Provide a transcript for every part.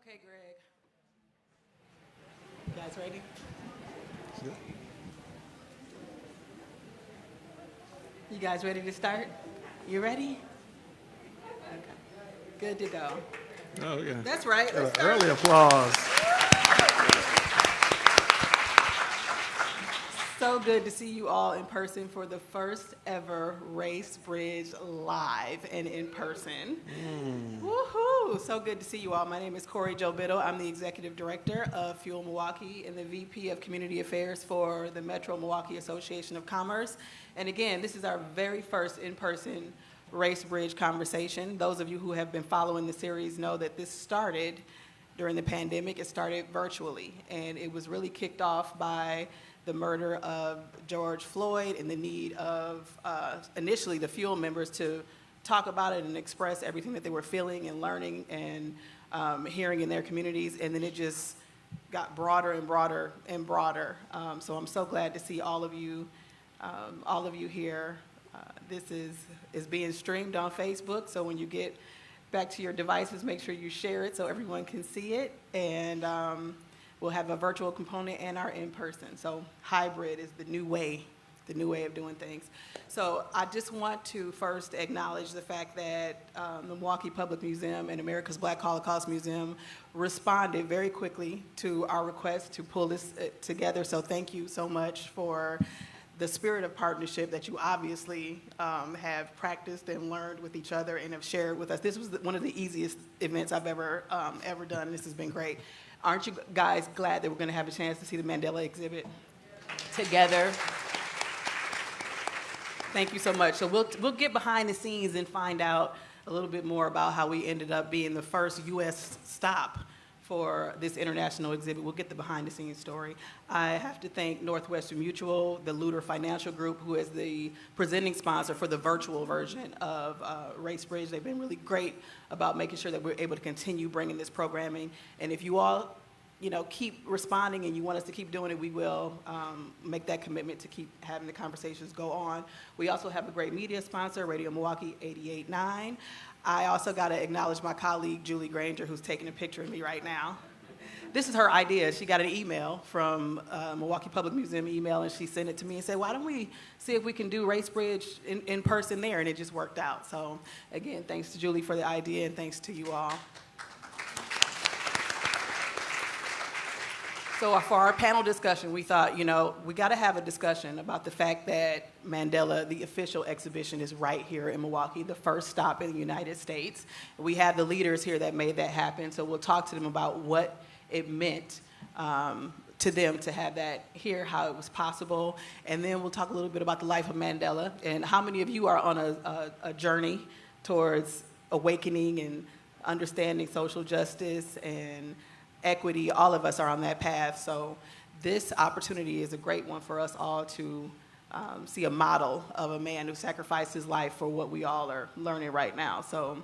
Okay, Greg. You guys ready? Yep. You guys ready to start? You ready? Okay. Good to go. Oh, yeah. That's right. Let's start. Early applause. So good to see you all in person for the first ever Race Bridge live and in person. Woohoo! So good to see you all. My name is Corey Jo Biddle. I'm the Executive Director of Fuel Milwaukee and the VP of Community Affairs for the Metro Milwaukee Association of Commerce. And again, this is our very first in-person Race Bridge conversation. Those of you who have been following the series know that this started during the pandemic. It started virtually, and it was really kicked off by the murder of George Floyd and the need of initially the Fuel members to talk about it and express everything that they were feeling and learning and hearing in their communities. And then it just got broader and broader and broader. So I'm so glad to see all of you here. This is being streamed on Facebook. So when you get back to your devices, make sure you share it so everyone can see it. And we'll have a virtual component and our in-person. So hybrid is the new way of doing things. So I just want to first acknowledge the fact that the Milwaukee Public Museum and America's Black Holocaust Museum responded very quickly to our request to pull this together. So thank you so much for the spirit of partnership that you obviously have practiced and learned with each other and have shared with us. This was one of the easiest events I've ever done. This has been great. Aren't you guys glad that we're going to have a chance to see the Mandela exhibit together? Thank you so much. So we'll get behind the scenes and find out a little bit more about how we ended up being the first U.S. stop for this international exhibit. We'll get the behind the scenes story. I have to thank Northwestern Mutual, the Luter Financial Group, who is the presenting sponsor for the virtual version of Race Bridge. They've been really great about making sure that we're able to continue bringing this programming. And if you all, keep responding and you want us to keep doing it, we will make that commitment to keep having the conversations go on. We also have a great media sponsor, Radio Milwaukee 88.9. I also got to acknowledge my colleague, Julie Granger, who's taking a picture of me right now. This is her idea. She got an email from Milwaukee Public Museum email, and she sent it to me and said, why don't we see if we can do Race Bridge in person there? And it just worked out. So again, thanks to Julie for the idea, and thanks to you all. So for our panel discussion, we thought, we got to have a discussion about the fact that Mandela, the official exhibition, is right here in Milwaukee, the first stop in the United States. We have the leaders here that made that happen, so we'll talk to them about what it meant to them to have that here, how it was possible, and then we'll talk a little bit about the life of Mandela and how many of you are on a journey towards awakening and understanding social justice and equity. All of us are on that path. So this opportunity is a great one for us all to see a model of a man who sacrificed his life for what we all are learning right now. So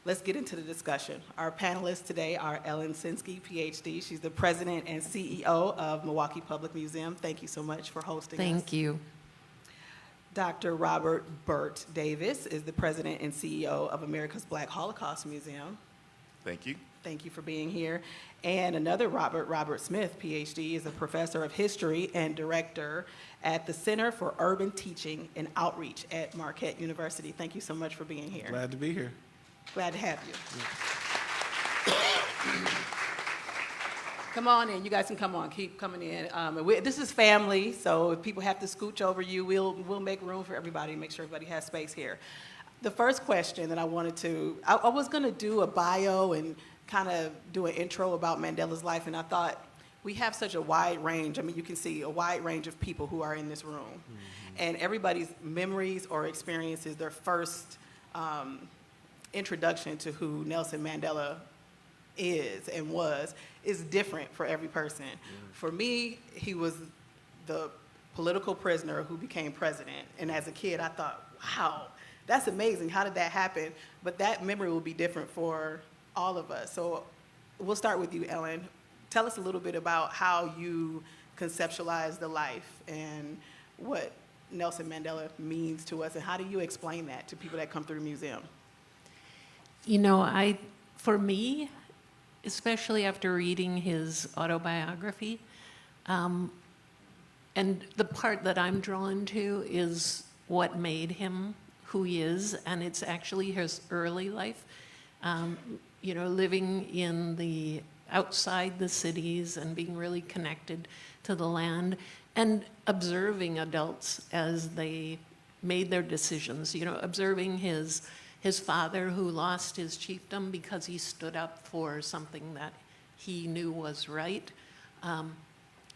let's get into the discussion. Our panelists today are Ellen Censky, Ph.D. She's the president and CEO of Milwaukee Public Museum. Thank you so much for hosting us. Thank you. Dr. Robert Bert Davis is the president and CEO of America's Black Holocaust Museum. Thank you. Thank you for being here. And another Robert Smith, Ph.D., is a professor of history and director at the Center for Urban Teaching and Outreach at Marquette University. Thank you so much for being here. Glad to be here. Glad to have you. Come on in. You guys can come on. Keep coming in. This is family, so if people have to scooch over you, we'll make room for everybody and make sure everybody has space here. The first question that I wanted to, I was going to do a bio and kind of do an intro about Mandela's life, and I thought we have such a wide range. I mean, you can see a wide range of people who are in this room. Mm-hmm. And everybody's memories or experiences, their first introduction to who Nelson Mandela is and was, is different for every person. Mm-hmm. For me, he was the political prisoner who became president. And as a kid, I thought, wow, that's amazing. How did that happen? But that memory will be different for all of us. So we'll start with you, Ellen. Tell us a little bit about how you conceptualize the life and what Nelson Mandela means to us, and how do you explain that to people that come through the museum? For me, especially after reading his autobiography. And the part that I'm drawn to is what made him who he is, and it's actually his early life. Living in the outside the cities and being really connected to the land and observing adults as they made their decisions, observing his father who lost his chiefdom because he stood up for something that he knew was right.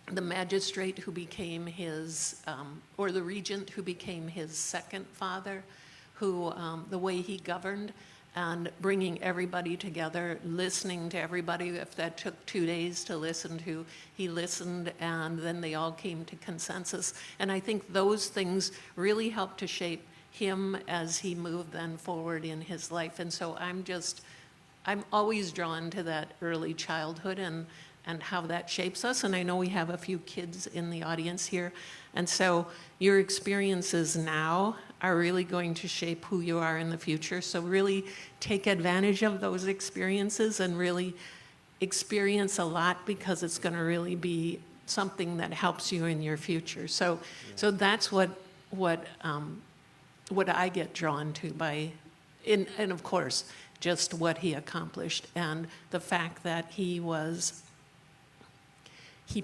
The magistrate who became his, or the regent who became his second father, who, the way he governed and bringing everybody together, listening to everybody. If that took 2 days to listen to, he listened, and then they all came to consensus. And I think those things really helped to shape him as he moved then forward in his life. And so I'm always drawn to that early childhood and how that shapes us. And I know we have a few kids in the audience here. And so your experiences now are really going to shape who you are in the future. So really take advantage of those experiences and really experience a lot, because it's going to really be something that helps you in your future. So that's what I get drawn to and of course, just what he accomplished and the fact that he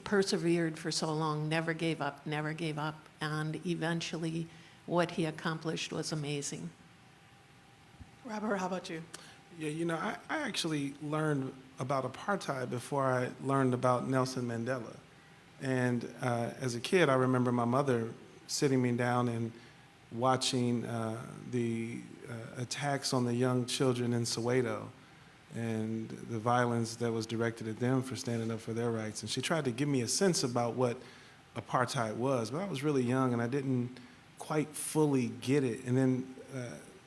persevered for so long, never gave up, and eventually what he accomplished was amazing. Robert, how about you? Yeah, I actually learned about apartheid before I learned about Nelson Mandela. And as a kid, I remember my mother sitting me down and watching the attacks on the young children in Soweto and the violence that was directed at them for standing up for their rights. And she tried to give me a sense about what apartheid was, but I was really young and I didn't quite fully get it. And then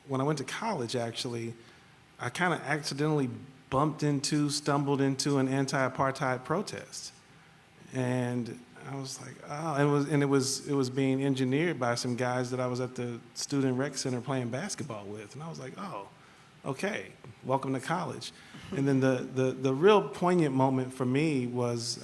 when I went to college, actually, I kind of accidentally stumbled into an anti-apartheid protest. And I was like, oh, it was being engineered by some guys that I was at the student rec center playing basketball with. And I was like, oh, okay, welcome to college. And then the real poignant moment for me was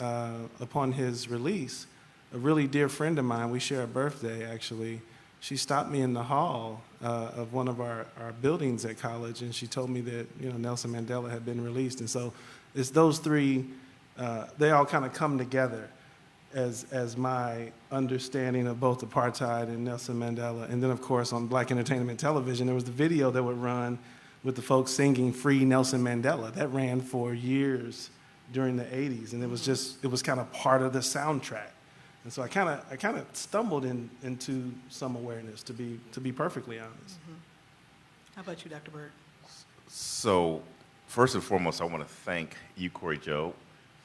upon his release. A really dear friend of mine, we share a birthday actually, she stopped me in the hall of one of our buildings at college, and she told me that Nelson Mandela had been released. And so it's those three, they all kind of come together as my understanding of both apartheid and Nelson Mandela. And then of course on Black Entertainment Television, there was the video that would run with the folks singing "Free Nelson Mandela." That ran for years during the 80s, and it was kind of part of the soundtrack. And so I kind of stumbled into some awareness, to be perfectly honest. Mm-hmm. How about you, Dr. Bert? So first and foremost, I want to thank you, Corey Joe,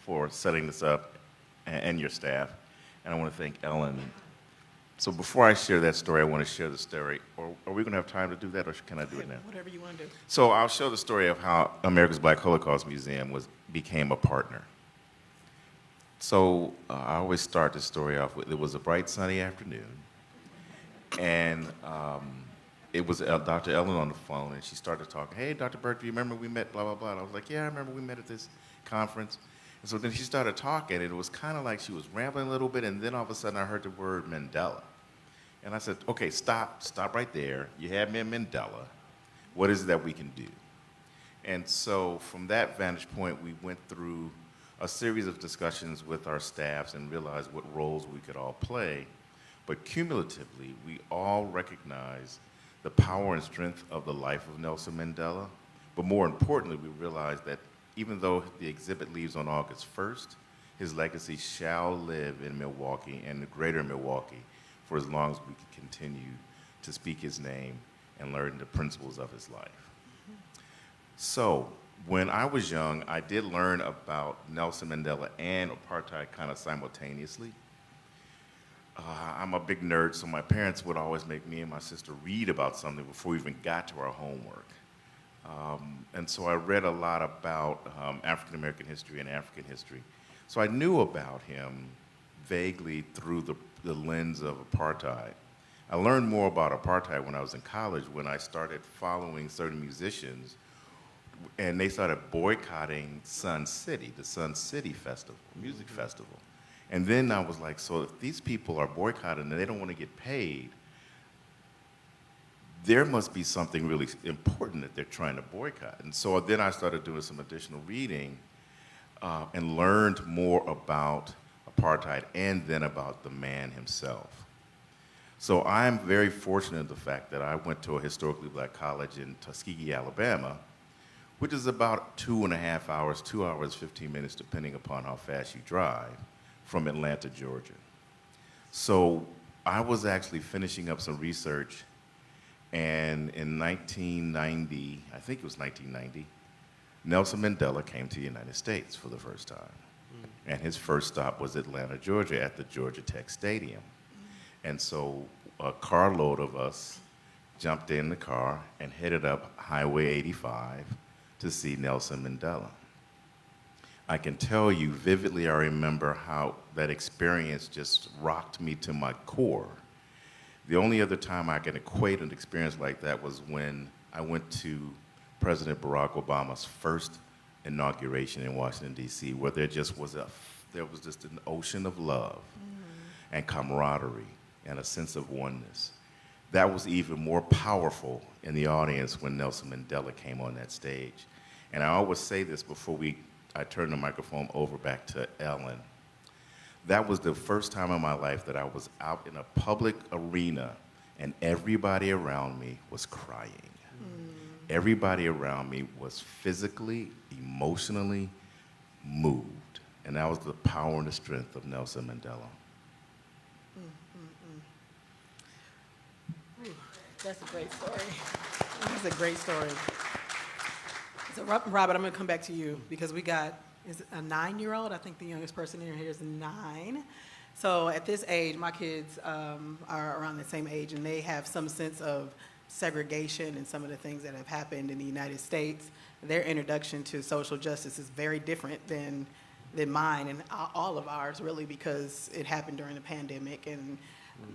for setting this up, and your staff. And I want to thank Ellen. So before I share that story, I want to share the story. Or are we going to have time to do that, or can I do it now? Whatever you want to do. So I'll show the story of how America's Black Holocaust Museum became a partner. So I always start the story off with, it was a bright sunny afternoon, and it was Dr. Ellen on the phone, and she started talking, "Hey, Dr. Bert, do you remember we met, blah, blah, blah?" And I was like, "Yeah, I remember we met at this conference." And so then she started talking, and it was kind of like she was rambling a little bit, and then all of a sudden I heard the word Mandela. And I said, "Okay, stop right there. You had me at Mandela. What is it that we can do?" And so from that vantage point, we went through a series of discussions with our staffs and realized what roles we could all play. But cumulatively, we all recognize the power and strength of the life of Nelson Mandela. But more importantly, we realized that even though the exhibit leaves on August 1st, his legacy shall live in Milwaukee and the greater Milwaukee for as long as we can continue to speak his name and learn the principles of his life. So when I was young, I did learn about Nelson Mandela and apartheid kind of simultaneously. I'm a big nerd, so my parents would always make me and my sister read about something before we even got to our homework. And so I read a lot about African American history and African history. So I knew about him vaguely through the lens of apartheid. I learned more about apartheid when I was in college, when I started following certain musicians and they started boycotting Sun City, the Sun City Festival, music festival. And then I was like, so if these people are boycotting and they don't want to get paid, there must be something really important that they're trying to boycott. And so then I started doing some additional reading and learned more about apartheid and then about the man himself. So I'm very fortunate in the fact that I went to a historically black college in Tuskegee, Alabama, which is about 2.5 hours, 2 hours, 15 minutes, depending upon how fast you drive, from Atlanta, Georgia. So I was actually finishing up some research, and in 1990, I think it was 1990, Nelson Mandela came to the United States for the first time. And his first stop was Atlanta, Georgia, at the Georgia Tech Stadium. And so a carload of us jumped in the car and headed up Highway 85 to see Nelson Mandela. I can tell you vividly, I remember how that experience just rocked me to my core. The only other time I can equate an experience like that was when I went to President Barack Obama's first inauguration in Washington, D.C., where there was just an ocean of love and camaraderie and a sense of oneness. That was even more powerful in the audience when Nelson Mandela came on that stage. And I always say this before I turn the microphone over back to Ellen. That was the first time in my life that I was out in a public arena and everybody around me was crying. Everybody around me was physically, emotionally moved. And that was the power and the strength of Nelson Mandela. Ooh, that's a great story. That's a great story. So Robert, I'm going to come back to you because we got a 9-year-old. I think the youngest person in here is 9. So at this age, my kids are around the same age, and they have some sense of segregation and some of the things that have happened in the United States. Their introduction to social justice is very different than mine and all of ours, really, because it happened during the pandemic. And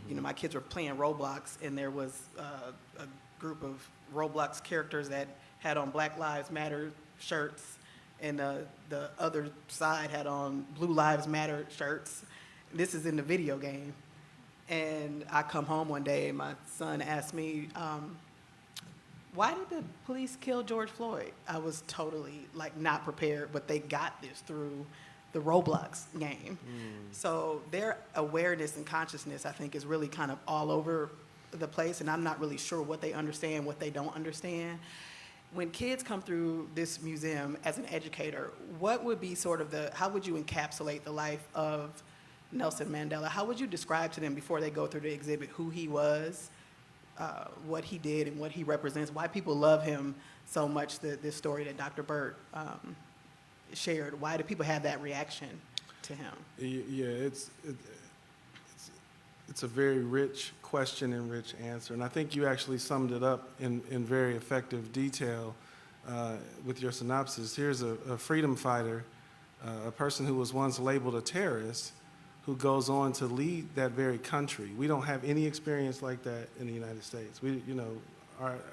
you know, my kids were playing Roblox, and there was a group of Roblox characters that had on Black Lives Matter shirts, and the other side had on Blue Lives Matter shirts. This is in the video game. And I come home one day and my son asked me, why did the police kill George Floyd? I was totally not prepared, but they got this through the Roblox game. So their awareness and consciousness, I think, is really kind of all over the place, and I'm not really sure what they understand, what they don't understand. When kids come through this museum as an educator, what would be how would you encapsulate the life of Nelson Mandela? How would you describe to them before they go through the exhibit who he was, what he did, and what he represents, why people love him so much, this story that Dr. Bert shared? Why do people have that reaction to him? Yeah, it's a very rich question and rich answer, and I think you actually summed it up in very effective detail with your synopsis. Here's a freedom fighter, a person who was once labeled a terrorist, who goes on to lead that very country. We don't have any experience like that in the United States.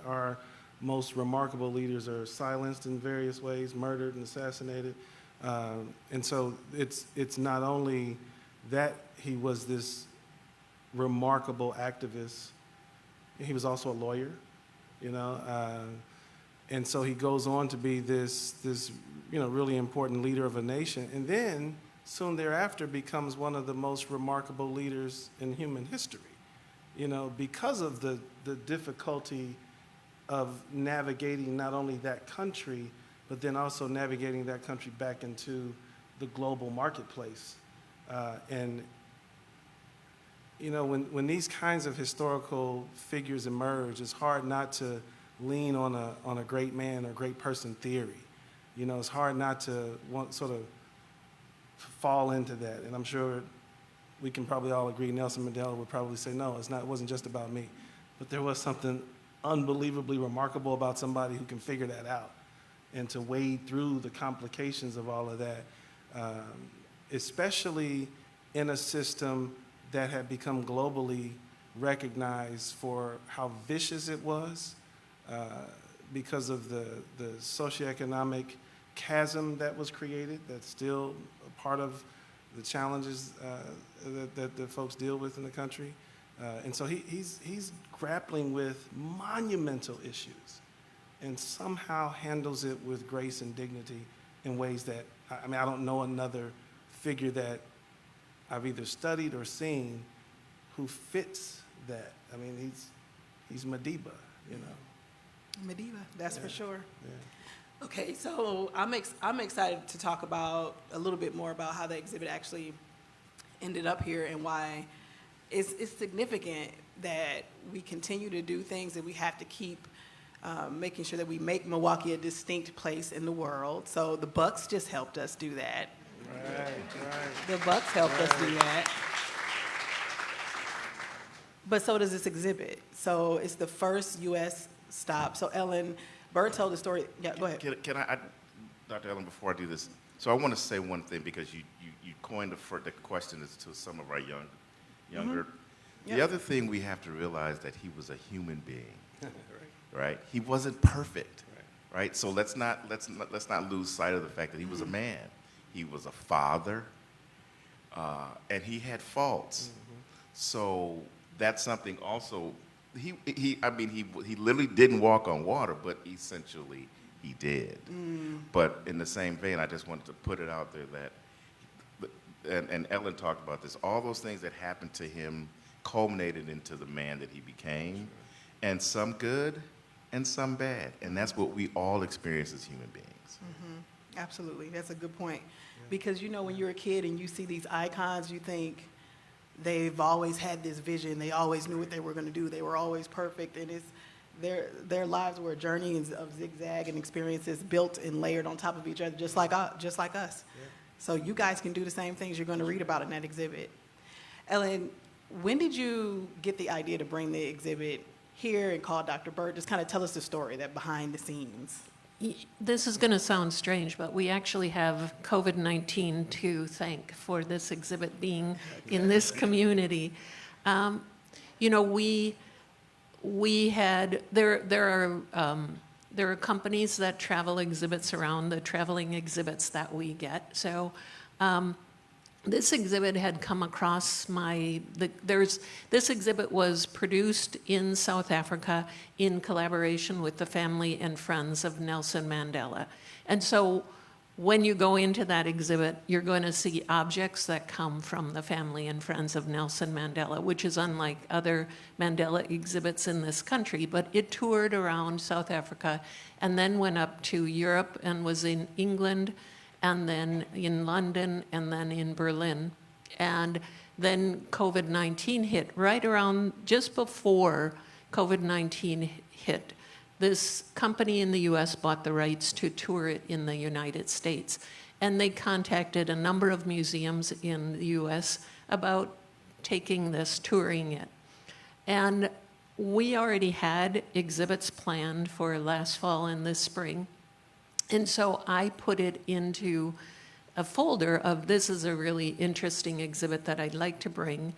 Our most remarkable leaders are silenced in various ways, murdered and assassinated. And so it's not only that he was this remarkable activist, he was also a lawyer, and so he goes on to be this really important leader of a nation. And then soon thereafter becomes one of the most remarkable leaders in human history, because of the difficulty of navigating not only that country, but then also navigating that country back into the global marketplace. When these kinds of historical figures emerge, it's hard not to lean on a great man or great person theory. It's hard not to sort of fall into that. And I'm sure we can probably all agree Nelson Mandela would probably say, no, it wasn't just about me. But there was something unbelievably remarkable about somebody who can figure that out and to wade through the complications of all of that, especially in a system that had become globally recognized for how vicious it was, because of the socioeconomic chasm that was created, that's still a part of the challenges that the folks deal with in the country. And so he's grappling with monumental issues and somehow handles it with grace and dignity in ways that, I mean, I don't know another figure that I've either studied or seen who fits that. I mean, he's Madiba, you know. Madiba, that's for sure. Yeah. Okay, so I'm excited to talk about a little bit more about how the exhibit actually ended up here and why it's significant that we continue to do things, that we have to keep making sure that we make Milwaukee a distinct place in the world. So the Bucks just helped us do that. Right. The Bucks helped us do that. But so does this exhibit. So it's the first U.S. stop. So Ellen, Bert told the story. Yeah, go ahead. Can I, Dr. Ellen, before I do this, so I want to say one thing because you coined the question is to some of our younger. Yep. The other thing we have to realize that he was a human being, right? He wasn't perfect, right? So let's not lose sight of the fact that he was a man. He was a father, and he had faults. So that's something also. He literally didn't walk on water, but essentially he did. But in the same vein, I just wanted to put it out there that, and Ellen talked about this, all those things that happened to him culminated into the man that he became, and some good and some bad. And that's what we all experience as human beings. Absolutely, that's a good point. Because you know, when you're a kid and you see these icons, you think they've always had this vision. They always knew what they were going to do. They were always perfect, and it's their lives were journeys of zigzag and experiences built and layered on top of each other, just like us. Yeah. So you guys can do the same things you're going to read about in that exhibit. Ellen, when did you get the idea to bring the exhibit here and call Dr. Bert? Just kind of tell us the story, that behind the scenes. This is going to sound strange, but we actually have COVID-19 to thank for this exhibit being in this community. You know, we had there are companies that travel exhibits around the traveling exhibits that we get. So this exhibit had come across this exhibit was produced in South Africa in collaboration with the family and friends of Nelson Mandela. And so when you go into that exhibit, you're going to see objects that come from the family and friends of Nelson Mandela, which is unlike other Mandela exhibits in this country. But it toured around South Africa and then went up to Europe and was in England, and then in London, and then in Berlin. And then COVID-19 hit right around, just before COVID-19 hit. This company in the US bought the rights to tour it in the United States. And they contacted a number of museums in the US about taking this, touring it. And we already had exhibits planned for last fall and this spring. And so I put it into a folder of, this is a really interesting exhibit that I'd like to bring,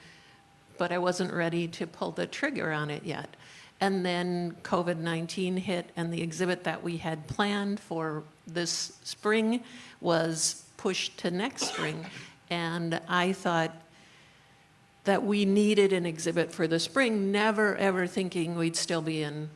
but I wasn't ready to pull the trigger on it yet. And then COVID-19 hit, and the exhibit that we had planned for this spring was pushed to next spring. And I thought that we needed an exhibit for the spring, never ever thinking we'd still be in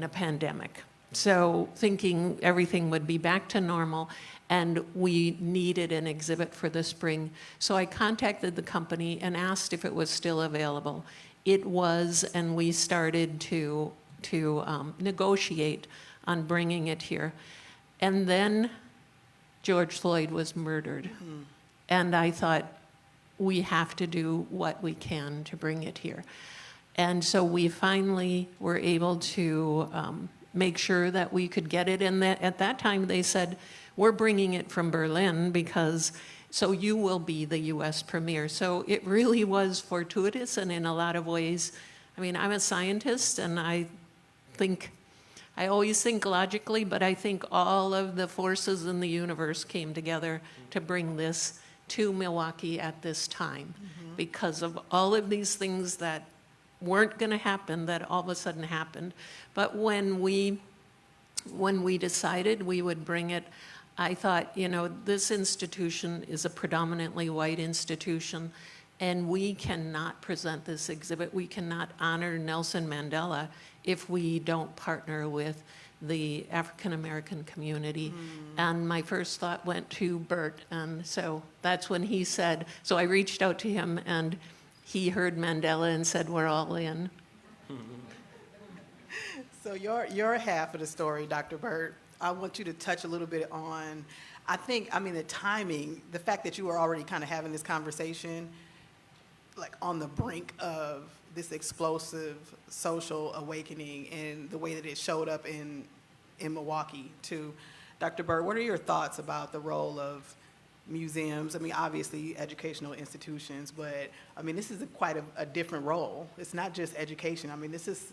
a pandemic. So thinking everything would be back to normal, and we needed an exhibit for the spring. So I contacted the company and asked if it was still available. It was, and we started to negotiate on bringing it here. And then George Floyd was murdered. And I thought, we have to do what we can to bring it here. And so we finally were able to make sure that we could get it. And that, at that time they said, we're bringing it from Berlin because, so you will be the US premiere. So it really was fortuitous, and in a lot of ways, I mean, I'm a scientist and I always think logically, but I think all of the forces in the universe came together to bring this to Milwaukee at this time because of all of these things that weren't going to happen that all of a sudden happened. But when we when we decided we would bring it, I thought, you know, this institution is a predominantly white institution, and we cannot present this exhibit, we cannot honor Nelson Mandela if we don't partner with the African American community. And my first thought went to Bert, and so that's when he said, so I reached out to him, and he heard Mandela and said, we're all in. So your half of the story, Dr. Bert, I want you to touch a little bit on, the timing, the fact that you were already kind of having this conversation, like on the brink of this explosive social awakening and the way that it showed up in Milwaukee too. Dr. Bert, what are your thoughts about the role of museums? I mean, obviously educational institutions, but I mean, this is quite a different role. It's not just education. I mean, this is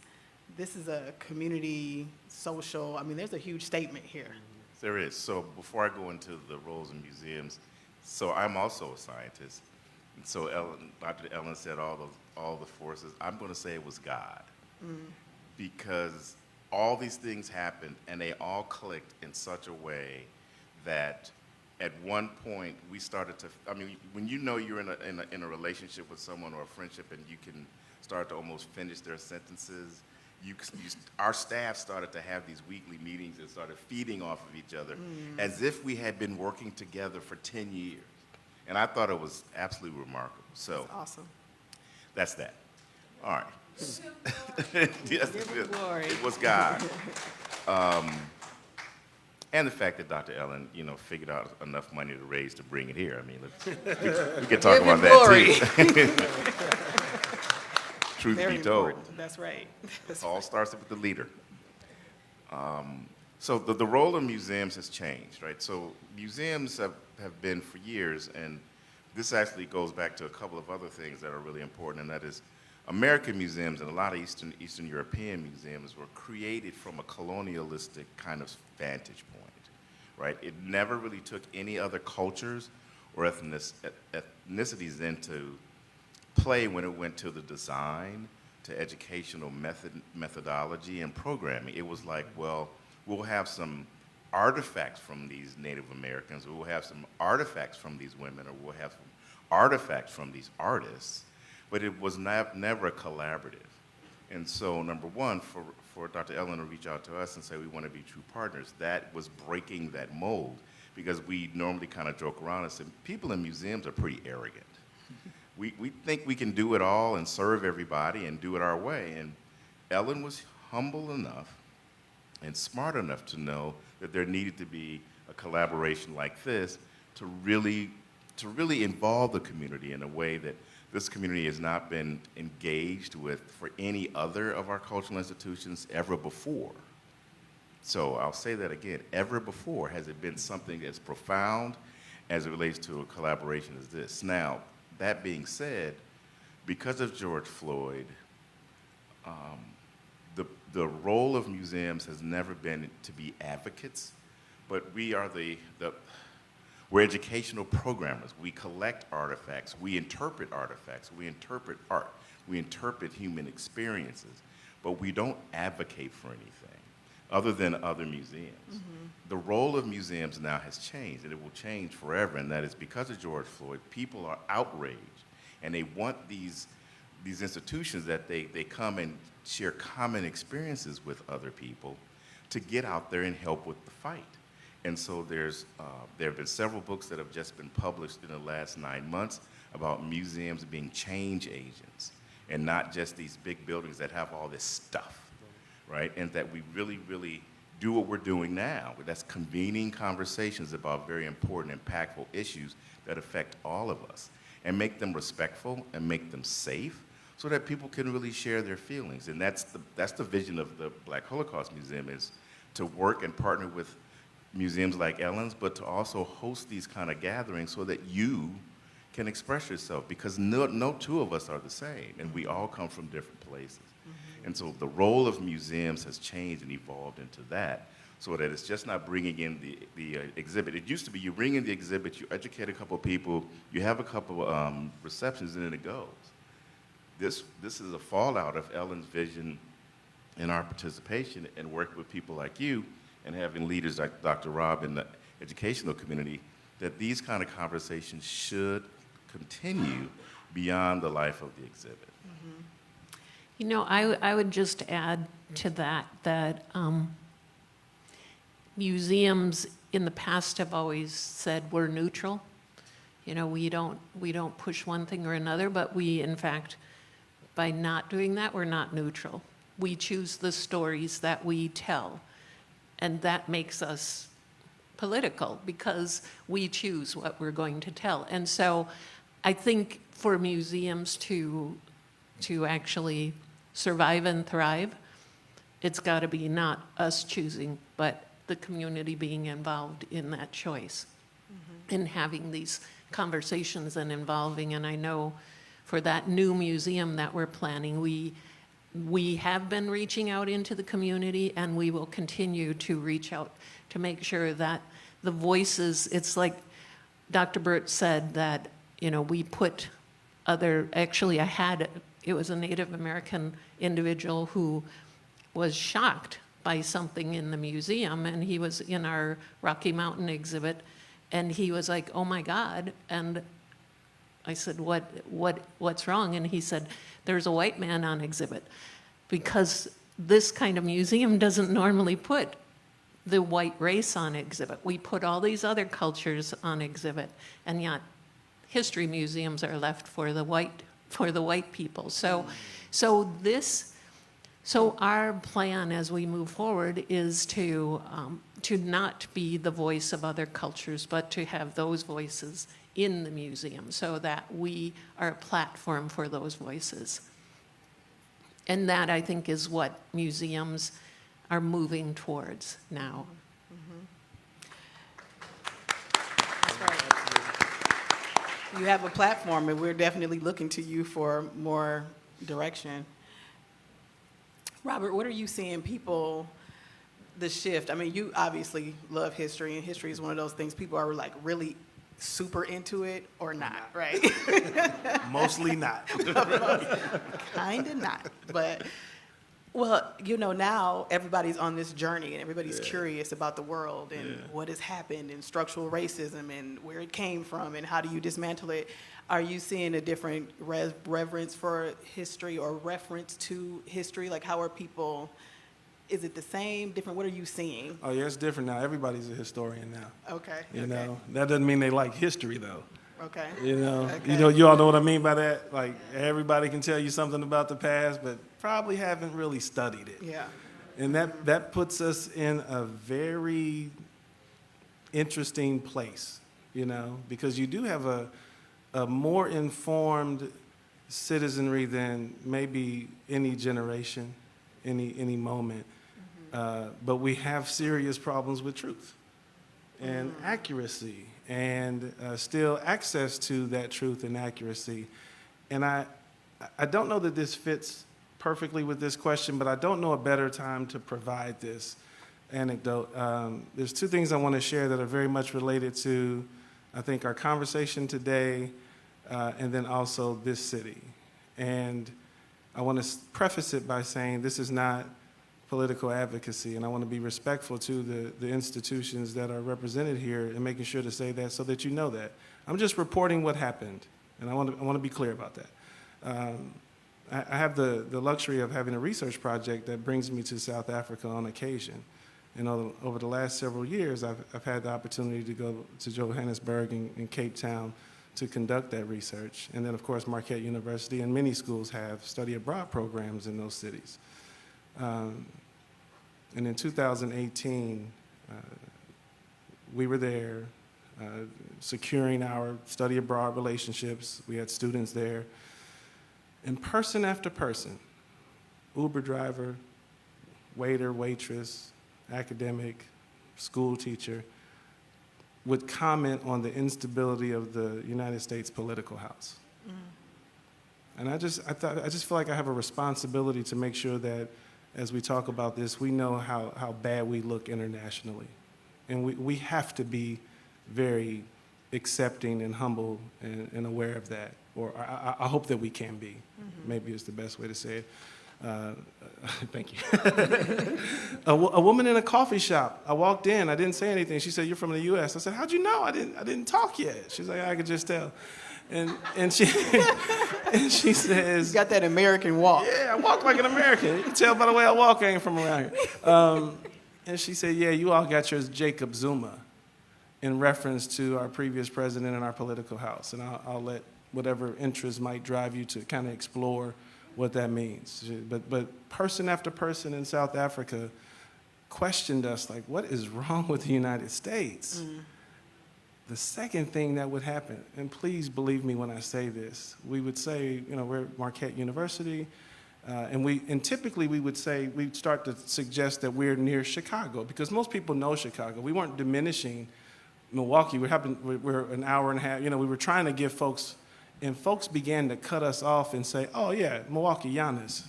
a community, social, I mean, there's a huge statement here. There is. So before I go into the roles in museums, so I'm also a scientist. And so Dr. Ellen said all the forces. I'm going to say it was God. Because all these things happened and they all clicked in such a way that at one point we started to, I mean, when you know you're in a relationship with someone or a friendship and you can start to almost finish their sentences, our staff started to have these weekly meetings and started feeding off of each other as if we had been working together for 10 years. And I thought it was absolutely remarkable. So That's awesome. that's that. All right. Yes, Give him glory. it was God. And the fact that Dr. Ellen, you know, figured out enough money to raise to bring it here. I mean, we could talk Give about him that glory. too. Truth Very be told. important. That's right. It all starts with the leader. So the role of museums has changed, right? So museums have been for years, and this actually goes back to a couple of other things that are really important, and that is American museums and a lot of Eastern European museums were created from a colonialistic kind of vantage point, right? It never really took any other cultures or ethnicities into play when it went to the design, to educational methodology and programming. It was like, well, we'll have some artifacts from these Native Americans, or we'll have some artifacts from these women, or we'll have some artifacts from these artists, but it was never collaborative. And so, number one, for Dr. Ellen to reach out to us and say we want to be true partners, that was breaking that mold, because we normally kind of joke around and say people in museums are pretty arrogant. We think we can do it all and serve everybody and do it our way. And Ellen was humble enough and smart enough to know that there needed to be a collaboration like this to really involve the community in a way that this community has not been engaged with for any other of our cultural institutions ever before. So I'll say that again, ever before has it been something as profound as it relates to a collaboration as this. Now, that being said, because of George Floyd, the role of museums has never been to be advocates, but we are we're educational programmers. We collect artifacts, we interpret art, we interpret human experiences, but we don't advocate for anything other than other museums. The role of museums now has changed, and it will change forever, and that is because of George Floyd, people are outraged, and they want these institutions that they come and share common experiences with other people to get out there and help with the fight. And so there have been several books that have just been published in the last 9 months about museums being change agents and not just these big buildings that have all this stuff, right? And that we really, really do what we're doing now. That's convening conversations about very important, impactful issues that affect all of us, and make them respectful and make them safe so that people can really share their feelings. And that's the vision of the Black Holocaust Museum, is to work and partner with museums like Ellen's, but to also host these kind of gatherings so that you can express yourself, because no two of us are the same, and we all come from different places. And so the role of museums has changed and evolved into that, so that it's just not bringing in the exhibit. It used to be you bring in the exhibit, you educate a couple people, you have a couple receptions, and then it goes. This is a fallout of Ellen's vision and our participation and work with people like you and having leaders like Dr. Rob in the educational community, that these kind of conversations should continue beyond the life of the exhibit. You know, I would just add to that museums in the past have always said we're neutral. You know, we don't push one thing or another, but we, in fact, by not doing that, we're not neutral. We choose the stories that we tell, and that makes us political because we choose what we're going to tell. And so I think for museums to actually survive and thrive, it's got to be not us choosing, but the community being involved in that choice and having these conversations and involving. And I know for that new museum that we're planning, we have been reaching out into the community, and we will continue to reach out to make sure that the voices, it's like Dr. Bert said that, you know, we put actually it was a Native American individual who was shocked by something in the museum, and he was in our Rocky Mountain exhibit, and he was like, oh my God, and I said, what's wrong? And he said, there's a white man on exhibit, because this kind of museum doesn't normally put the white race on exhibit. We put all these other cultures on exhibit, and yet history museums are left for the white people. So our plan as we move forward is to not be the voice of other cultures, but to have those voices in the museum so that we are a platform for those voices. And that, I think, is what museums are moving towards now. That's right. You have a platform, and we're definitely looking to you for more direction. Robert, what are you seeing people, the shift? I mean, you obviously love history, and history is one of those things people are like really super into it or not, right? Mostly not. Kind of not, but well, you know, now everybody's on this journey and everybody's curious about the world and what has happened and structural racism and where it came from and how do you dismantle it. Are you seeing a different reverence for history or reference to history? Like, how are people, is it the same, different? What are you seeing? Oh, yeah, it's different now. Everybody's a historian now. Okay. You know, that doesn't mean they like history, though. Okay. You know, Okay. you all know what I mean by that? Like, everybody can tell you something about the past, but probably haven't really studied it. Yeah. And that puts us in a very interesting place, you know, because you do have a more informed citizenry than maybe any generation, any moment. But we have serious problems with truth and accuracy and still access to that truth and accuracy. And I don't know that this fits perfectly with this question, but I don't know a better time to provide this anecdote. There's two things I want to share that are very much related to, I think, our conversation today, and then also this city. And I want to preface it by saying this is not political advocacy, and I want to be respectful to the institutions that are represented here and making sure to say that so that you know that. I'm just reporting what happened, and I want to be clear about that. I have the luxury of having a research project that brings me to South Africa on occasion. And over the last several years, I've had the opportunity to go to Johannesburg and Cape Town to conduct that research. And then, of course, Marquette University and many schools have study abroad programs in those cities. And in 2018, we were there securing our study abroad relationships. We had students there. And person after person, Uber driver, waiter, waitress, academic, school teacher, would comment on the instability of the United States political house. And I just feel like I have a responsibility to make sure that as we talk about this, we know how bad we look internationally. And we have to be very accepting and humble and aware of that. Or I hope that we can be, maybe is the best way to say it. Thank you. A woman in a coffee shop. I walked in. I didn't say anything. She said, "You're from the U.S." I said, "How'd you know? I didn't talk yet." She's like, "I could just tell." And she and she says, You got that American walk. "Yeah, I walk like an American. You can tell by the way I walk. I ain't from around here." And she said, "Yeah, you all got yours Jacob Zuma," in reference to our previous president in our political house. And I'll let whatever interest might drive you to kind of explore what that means. But person after person in South Africa questioned us, like, what is wrong with the United States? The second thing that would happen, and please believe me when I say this, we would say, we're at Marquette University, and typically we'd start to suggest that we're near Chicago, because most people know Chicago. We weren't diminishing Milwaukee. We're an hour and a half. We were trying to give folks. And folks began to cut us off and say, "Oh yeah, Milwaukeeans."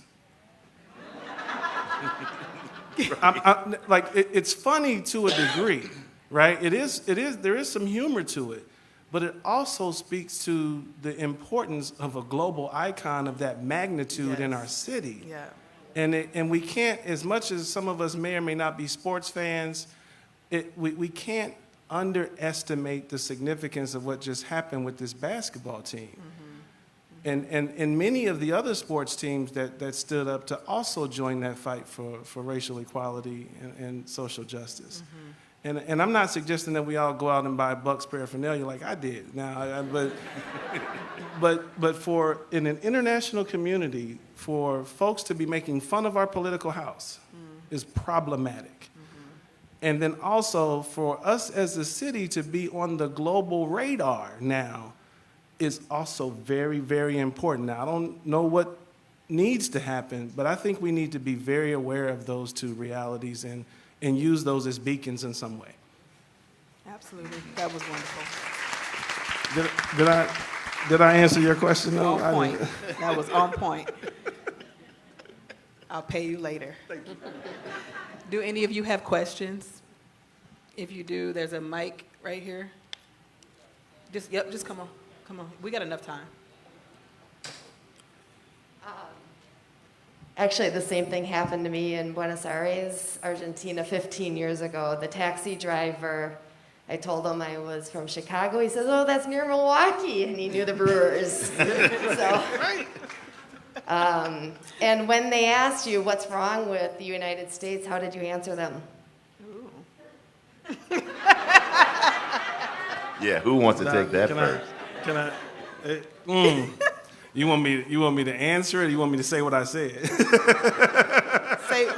It's funny to a degree, right? There is some humor to it, but it also speaks to the importance of a global icon of that magnitude in our city. Yeah. And we can't, as much as some of us may or may not be sports fans, we can't underestimate the significance of what just happened with this basketball team. And many of the other sports teams that stood up to also join that fight for racial equality and social justice. And I'm not suggesting that we all go out and buy Bucks paraphernalia like I did. Now, but for in an international community, for folks to be making fun of our political house is problematic. And then also for us as a city to be on the global radar now is also very, very important. Now, I don't know what needs to happen, but I think we need to be very aware of those two realities and use those as beacons in some way. Absolutely. That was wonderful. Did I answer your question? No, On point. That was on point. I'll pay you later. Thank you. Do any of you have questions? If you do, there's a mic right here. Just come on. Come on. We got enough time. Actually, the same thing happened to me in Buenos Aires, Argentina, 15 years ago. The taxi driver, I told him I was from Chicago. He says, "Oh, that's near Milwaukee," and he knew the Brewers. And when they asked you what's wrong with the United States, how did you answer them? Yeah, who wants to take that first? You want me to answer it, or you want me to say what I said?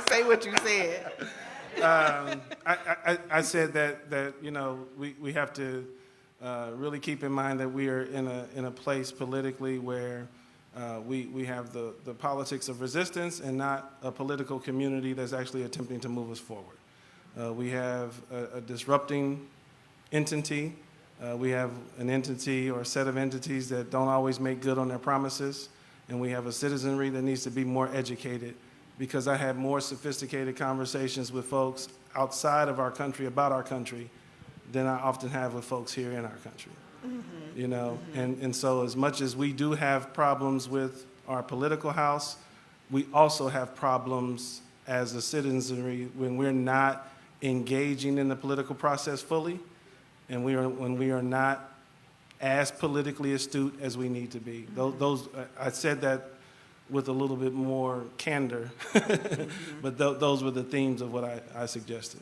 Say what you said. I said that we have to really keep in mind that we are in a place politically where we have the politics of resistance and not a political community that's actually attempting to move us forward. We have a disrupting entity. We have an entity or a set of entities that don't always make good on their promises. And we have a citizenry that needs to be more educated, because I have more sophisticated conversations with folks outside of our country about our country than I often have with folks here in our country. And so as much as we do have problems with our political house, we also have problems as a citizenry when we're not engaging in the political process fully, and when we are not as politically astute as we need to be. I said that with a little bit more candor, but those were the themes of what I suggested.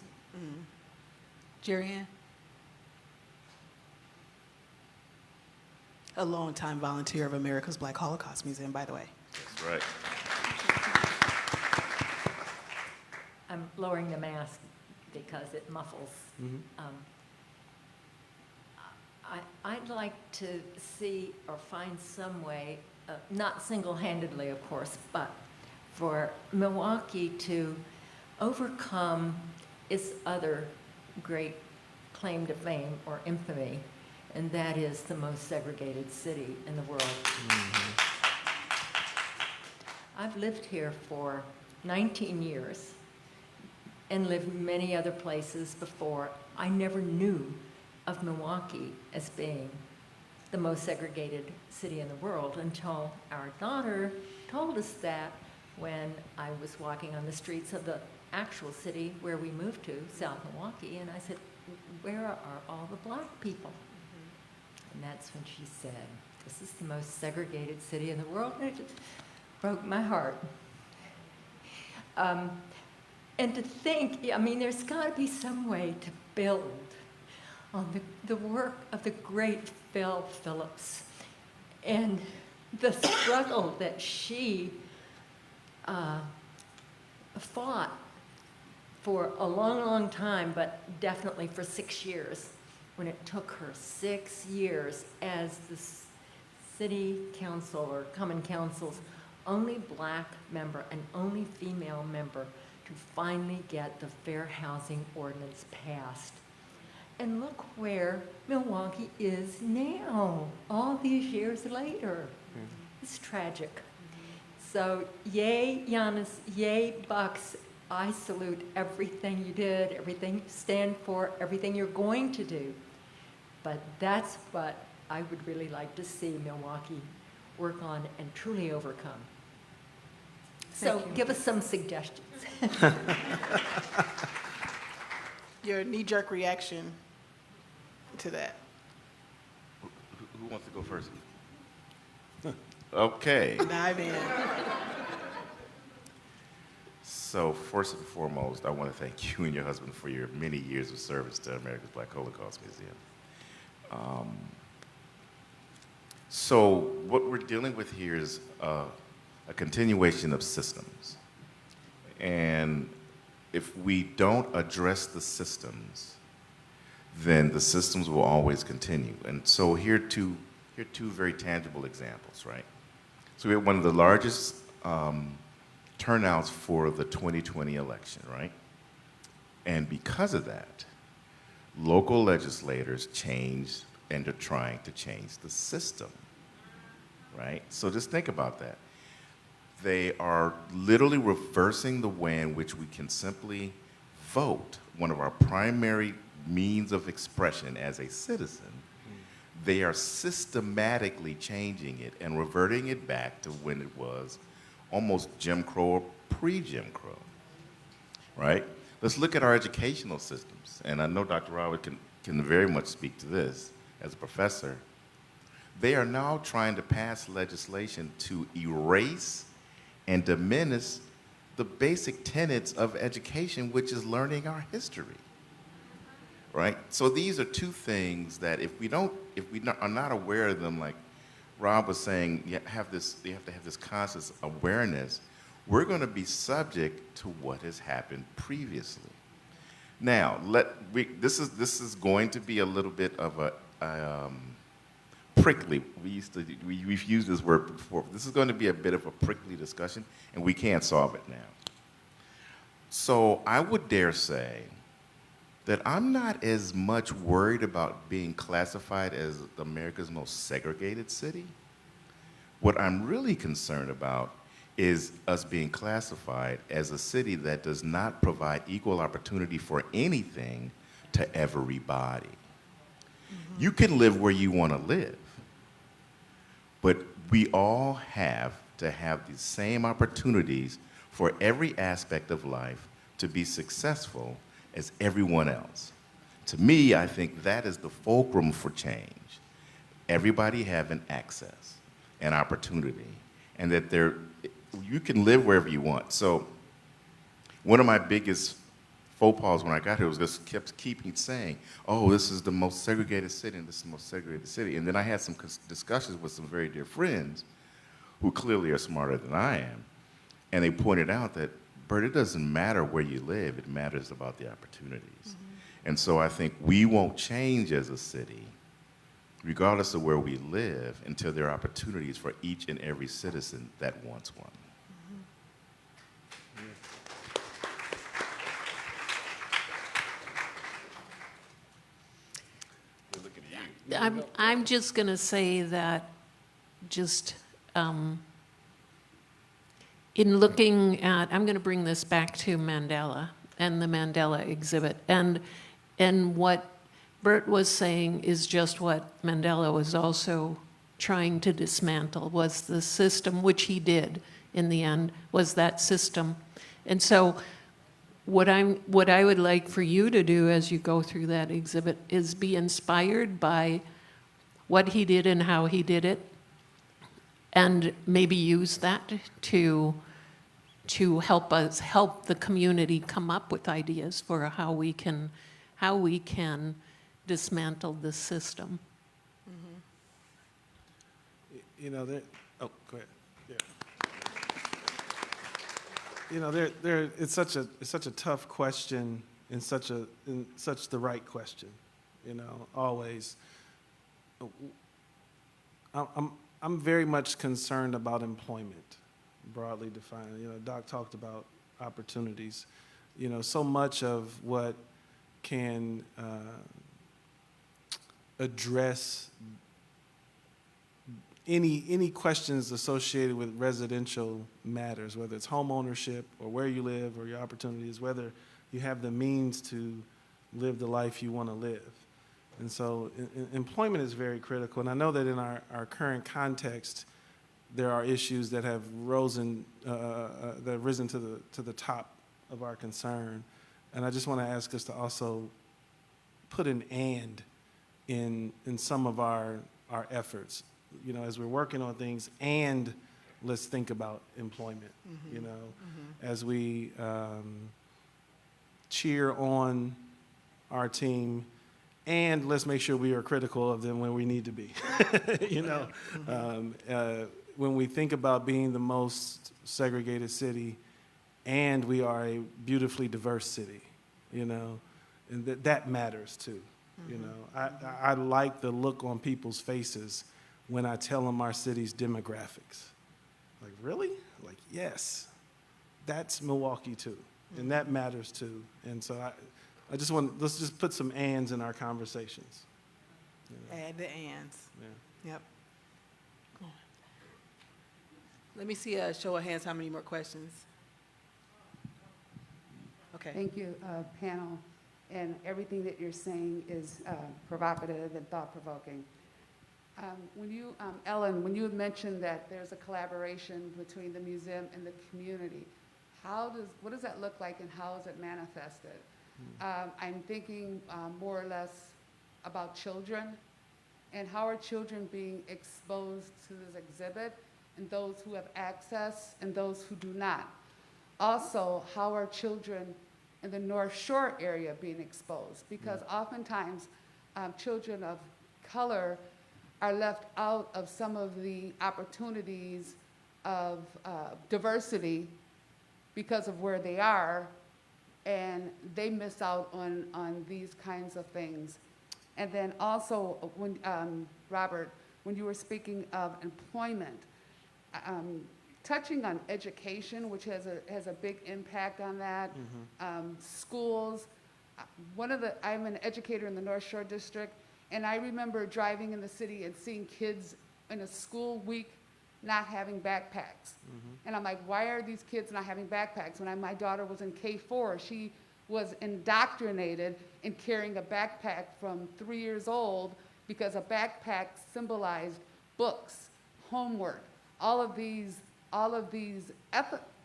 Jerry Ann? A longtime volunteer of America's Black Holocaust Museum, by the way. That's right. I'm lowering the mask because it muffles. I'd like to see or find some way, not single-handedly, of course, but for Milwaukee to overcome its other great claim to fame or infamy, and that is the most segregated city in the world. I've lived here for 19 years and lived many other places before. I never knew of Milwaukee as being the most segregated city in the world until our daughter told us that when I was walking on the streets of the actual city where we moved to, South Milwaukee, and I said, where are all the black people? And that's when she said, this is the most segregated city in the world, and it just broke my heart. And to think, I mean, there's got to be some way to build on the work of the great Phil Phillips and the struggle that she fought for a long, long time, but definitely for 6 years, when it took her 6 years as the city council or common council's only black member and only female member to finally get the fair housing ordinance passed. And look where Milwaukee is now, all these years later. It's tragic. So yay, Giannis, yay, Bucks. I salute everything you did, everything you stand for, everything you're going to do. But that's what I would really like to see Milwaukee work on and truly overcome. So give us some suggestions. Your knee-jerk reaction to that. Who wants to go first? Okay. Dive in. So first and foremost, I want to thank you and your husband for your many years of service to America's Black Holocaust Museum. So what we're dealing with here is a continuation of systems. And if we don't address the systems, then the systems will always continue. And so here are two very tangible examples, right? So we had one of the largest turnouts for the 2020 election, right? And because of that, local legislators changed and are trying to change the system, right? So just think about that. They are literally reversing the way in which we can simply vote, one of our primary means of expression as a citizen. They are systematically changing it and reverting it back to when it was almost Jim Crow or pre-Jim Crow, right? Let's look at our educational systems. And I know Dr. Robert can very much speak to this as a professor. They are now trying to pass legislation to erase and diminish the basic tenets of education, which is learning our history, right? So these are two things that if we are not aware of them, like Rob was saying, you have to have this conscious awareness. We're going to be subject to what has happened previously. Now, this is going to be a little bit of a prickly. We've used this word before. This is going to be a bit of a prickly discussion, and we can't solve it now. So I would dare say that I'm not as much worried about being classified as America's most segregated city. What I'm really concerned about is us being classified as a city that does not provide equal opportunity for anything to everybody. Mm-hmm. You can live where you want to live, but we all have to have the same opportunities for every aspect of life to be successful as everyone else. To me, I think that is the fulcrum for change. Everybody having access and opportunity, and that you can live wherever you want. So one of my biggest faux pas when I got here was just keeping saying, oh, this is the most segregated city, and this is the most segregated city. And then I had some discussions with some very dear friends who clearly are smarter than I am, and they pointed out that, Bert, it doesn't matter where you live, it matters about the opportunities. Mm-hmm. And so I think we won't change as a city, regardless of where we live, until there are opportunities for each and every citizen that wants one. I'm just going to say that just in looking at, I'm going to bring this back to Mandela and the Mandela exhibit. And what Bert was saying is just what Mandela was also trying to dismantle, was the system, which he did in the end, was that system. And so what I would like for you to do as you go through that exhibit is be inspired by what he did and how he did it, and maybe use that to help the community come up with ideas for how we can dismantle this system. You know, oh, go ahead. Yeah. You know, it's such a tough question and such the right question. You know, always. I'm very much concerned about employment, broadly defined. You know, Doc talked about opportunities. You know, so much of what can address any questions associated with residential matters, whether it's home ownership or where you live or your opportunities, whether you have the means to live the life you want to live. And so employment is very critical. And I know that in our current context, there are issues that have risen to the top of our concern. And I just want to ask us to also put an "and" in some of our efforts. You know, as we're working on things, and let's think about employment, you know, as we cheer on our team, and let's make sure we are critical of them when we need to be, you know. When we think about being the most segregated city, and we are a beautifully diverse city, you know, and that matters too, you know. I like the look on people's faces when I tell them our city's demographics. Like, really? Like, yes, that's Milwaukee too, and that matters too. And so let's just put some ands in our conversations. You know? Add the ands. Yeah. Yep. Let me see a show of hands, how many more questions? Okay. Thank you, panel. And everything that you're saying is provocative and thought-provoking. Ellen, when you had mentioned that there's a collaboration between the museum and the community, what does that look like and how is it manifested? I'm thinking more or less about children and how are children being exposed to this exhibit, and those who have access and those who do not. Also, how are children in the North Shore area being exposed? Because oftentimes children of color are left out of some of the opportunities of diversity because of where they are, and they miss out on these kinds of things. And then also, when Robert, when you were speaking of employment, touching on education, which has a big impact on that, schools. I'm an educator in the North Shore District, and I remember driving in the city and seeing kids in a school week not having backpacks. And I'm like, why are these kids not having backpacks? When my daughter was in K4, she was indoctrinated in carrying a backpack from 3 years old because a backpack symbolized books, homework, all of these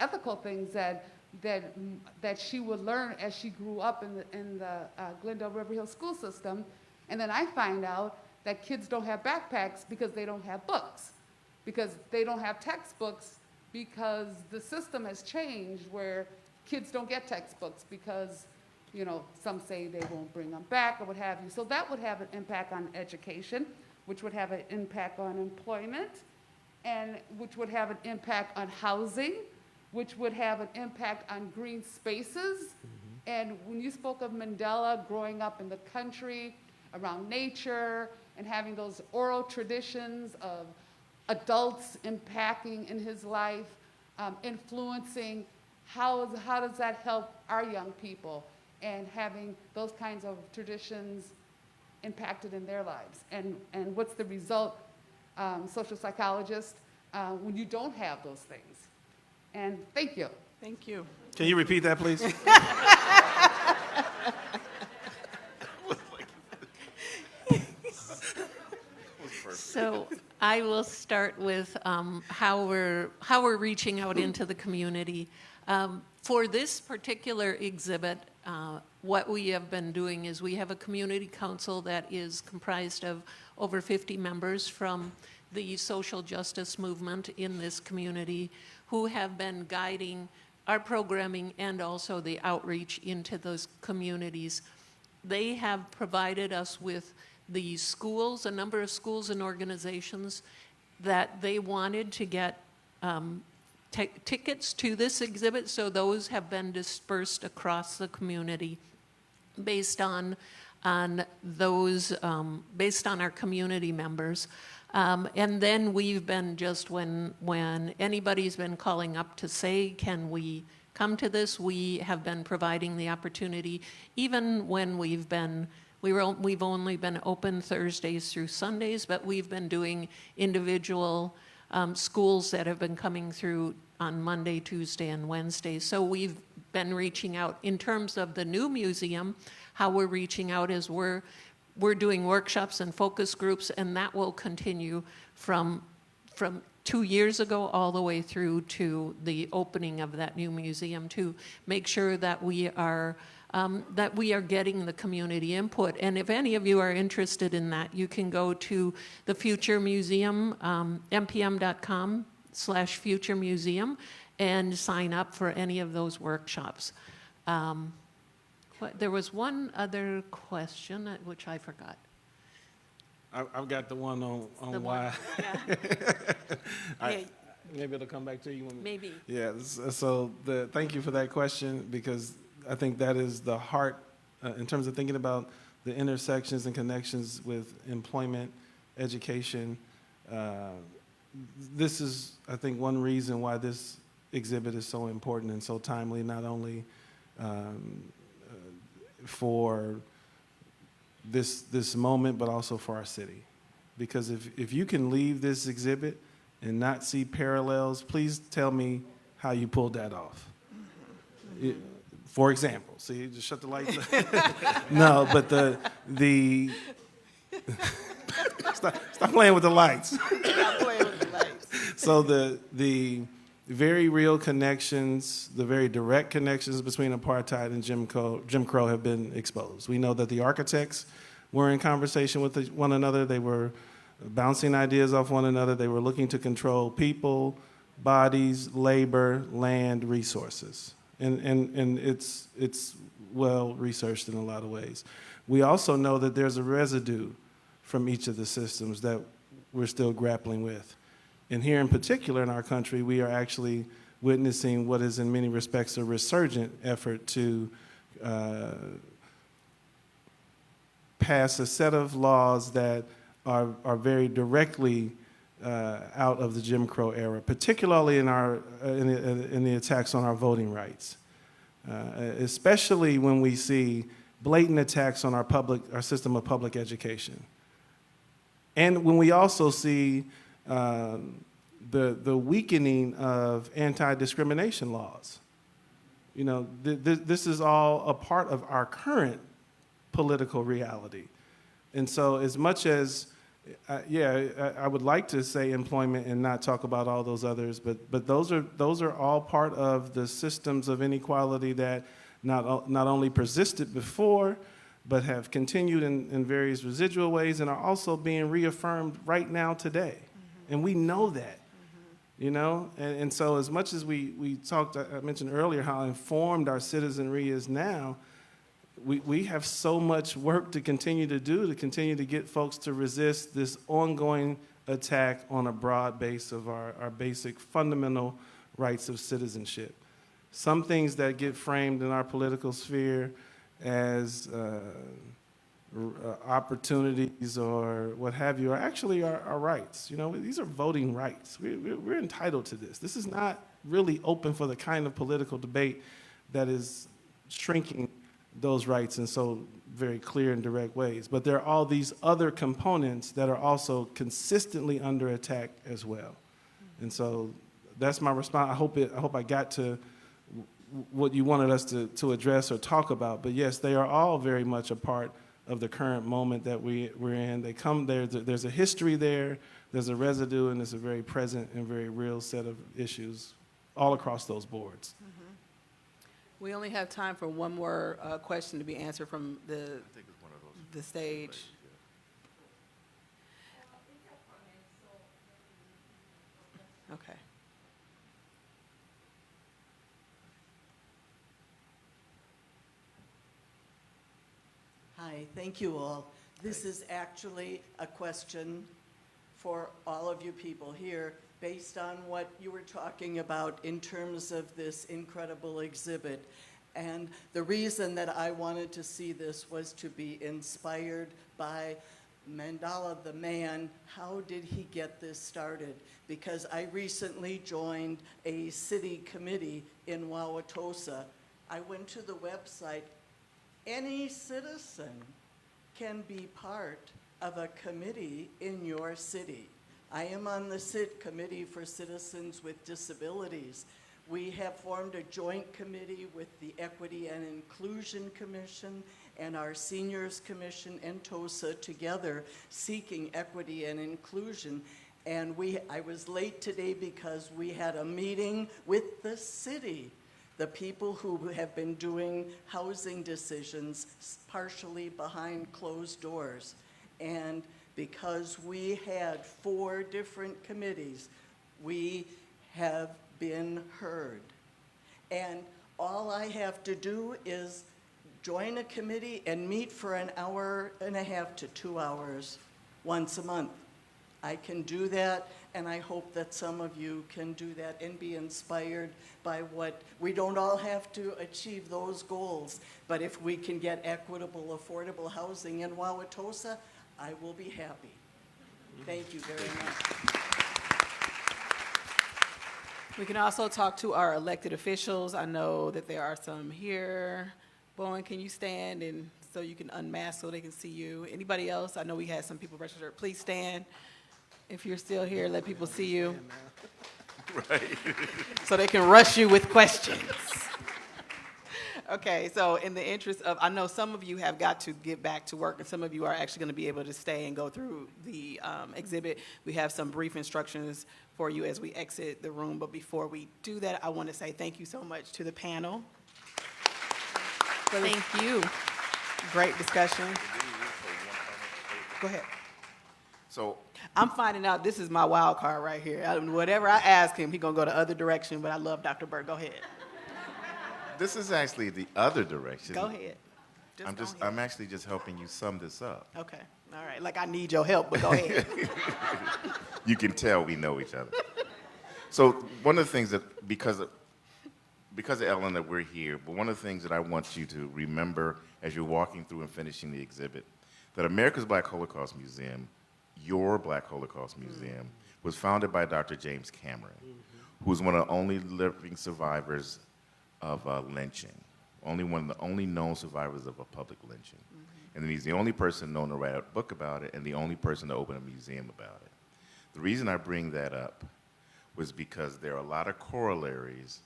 ethical things that she would learn as she grew up in the Glendale River Hill school system. And then I find out that kids don't have backpacks because they don't have books, because they don't have textbooks, because the system has changed where kids don't get textbooks because, you know, some say they won't bring them back or what have you. So that would have an impact on education, which would have an impact on employment, and which would have an impact on housing, which would have an impact on green spaces. And when you spoke of Mandela growing up in the country, around nature, and having those oral traditions of adults impacting in his life, influencing, how does that help our young people, and having those kinds of traditions impacted in their lives? And what's the result, social psychologist, when you don't have those things? And thank you. Thank you. Can you repeat that, please? So I will start with how we're reaching out into the community. For this particular exhibit, what we have been doing is we have a community council that is comprised of over 50 members from the social justice movement in this community who have been guiding our programming and also the outreach into those communities. They have provided us with the schools, a number of schools and organizations that they wanted to get tickets to this exhibit, so those have been dispersed across the community based on those, based on our community members. And then we've been just when anybody's been calling up to say, can we come to this, we have been providing the opportunity, even when we've only been open Thursdays through Sundays, but we've been doing individual schools that have been coming through on Monday, Tuesday, and Wednesday. So we've been reaching out. In terms of the new museum, how we're reaching out is we're doing workshops and focus groups, and that will continue from 2 years ago all the way through to the opening of that new museum to make sure that we are getting the community input. And if any of you are interested in that, you can go to the Future Museum, mpm.com/Future Museum, and sign up for any of those workshops. There was one other question, which I forgot. I've got the one on why. Yeah. Maybe it'll come back to you. Maybe. Yeah, so thank you for that question, because I think that is the heart in terms of thinking about the intersections and connections with employment, education. This is, I think, one reason why this exhibit is so important and so timely, not only for this moment, but also for our city. Because if you can leave this exhibit and not see parallels, please tell me how you pulled that off. For example, see, just shut the lights up. No, but the stop playing with the lights. Stop playing with the lights. So the very real connections, the very direct connections between apartheid and Jim Crow have been exposed. We know that the architects were in conversation with one another. They were bouncing ideas off one another. They were looking to control people, bodies, labor, land, resources. And it's well researched in a lot of ways. We also know that there's a residue from each of the systems that we're still grappling with. And here in particular in our country, we are actually witnessing what is in many respects a resurgent effort to pass a set of laws that are very directly out of the Jim Crow era, particularly in the attacks on our voting rights, especially when we see blatant attacks on our system of public education, and when we also see the weakening of anti-discrimination laws. You know, this is all a part of our current political reality, and so as much as I would like to say employment and not talk about all those others, but those are all part of the systems of inequality that not only persisted before, but have continued in various residual ways and are also being reaffirmed right now today. Mm-hmm. And we know that, mm-hmm. you know? And so as much as we talked, I mentioned earlier how informed our citizenry is now, we have so much work to continue to do to continue to get folks to resist this ongoing attack on a broad base of our basic fundamental rights of citizenship. Some things that get framed in our political sphere as opportunities or what have you are actually our rights. You know, these are voting rights. We're entitled to this. This is not really open for the kind of political debate that is shrinking those rights in so very clear and direct ways. But there are all these other components that are also consistently under attack as well. And so that's my response. I hope I got to what you wanted us to address or talk about. But yes, they are all very much a part of the current moment that we're in. They come there. There's a history there. there's a residue and it's a very present and very real set of issues all across those boards. We only have time for one more question to be answered from the stage. Okay. Hi, thank you all. This is actually a question for all of you people here based on what you were talking about in terms of this incredible exhibit. And the reason that I wanted to see this was to be inspired by Mandela, the man. How did he get this started? Because I recently joined a city committee in Wauwatosa. I went to the website. Any citizen can be part of a committee in your city. I am on the committee for citizens with disabilities. We have formed a joint committee with the Equity and Inclusion Commission and our Seniors Commission and TOSA together seeking equity and inclusion. And I was late today because we had a meeting with the city, the people who have been doing housing decisions partially behind closed doors. And because we had 4 different committees, we have been heard. And all I have to do is join a committee and meet for an hour and a half to 2 hours once a month. I can do that, and I hope that some of you can do that and be inspired by what, we don't all have to achieve those goals, but if we can get equitable, affordable housing in Wauwatosa, I will be happy. Thank you very much. We can also talk to our elected officials. I know that there are some here. Bowen, can you stand and so you can unmask so they can see you? Anybody else? I know we had some people registered. Please stand. If you're still here, let people see you. Right. So they can rush you with questions. Okay, so in the interest of, I know some of you have got to get back to work, and some of you are actually going to be able to stay and go through the exhibit. We have some brief instructions for you as we exit the room, but before we do that, I want to say thank you so much to the panel. Thank you. Great discussion. Go ahead. So I'm finding out this is my wild card right here. Whatever I ask him, he's going to go the other direction, but I love Dr. Bert. Go ahead. this is actually the other direction. Go ahead. I'm actually just helping you sum this up. Okay. All right. Like I need your help, but go ahead. You can tell we know each other. So one of the things that, because of Ellen, that we're here, but one of the things that I want you to remember as you're walking through and finishing the exhibit, that America's Black Holocaust Museum, your Black Holocaust Museum, was founded by Dr. James Cameron, who was one of the only living survivors of lynching, one of the only known survivors of a public lynching. And then he's the only person known to write a book about it and the only person to open a museum about it. The reason I bring that up was because there are a lot of corollaries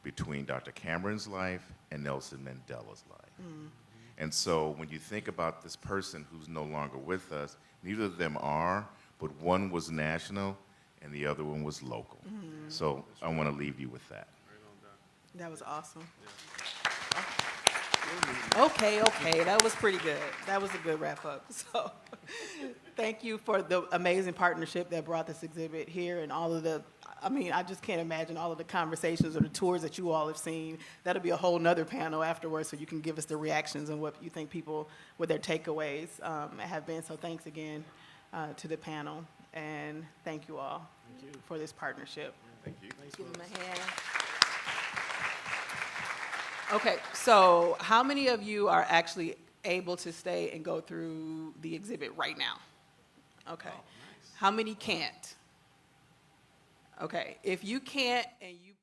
between Dr. Cameron's life and Nelson Mandela's life. And so when you think about this person who's no longer with us, neither of them are, but one was national and the other one was local. So I want to leave you with that. That was awesome. Okay, that was pretty good. That was a good wrap up. So thank you for the amazing partnership that brought this exhibit here and all of the, I just can't imagine all of the conversations or the tours that you all have seen. That'll be a whole nother panel afterwards so you can give us the reactions and what you think people, what their takeaways have been. So thanks again to the panel, and thank you all for this partnership. Thank you. Give them a hand. Okay, so how many of you are actually able to stay and go through the exhibit right now? Okay. Oh, nice. How many can't? Okay, if you can't and you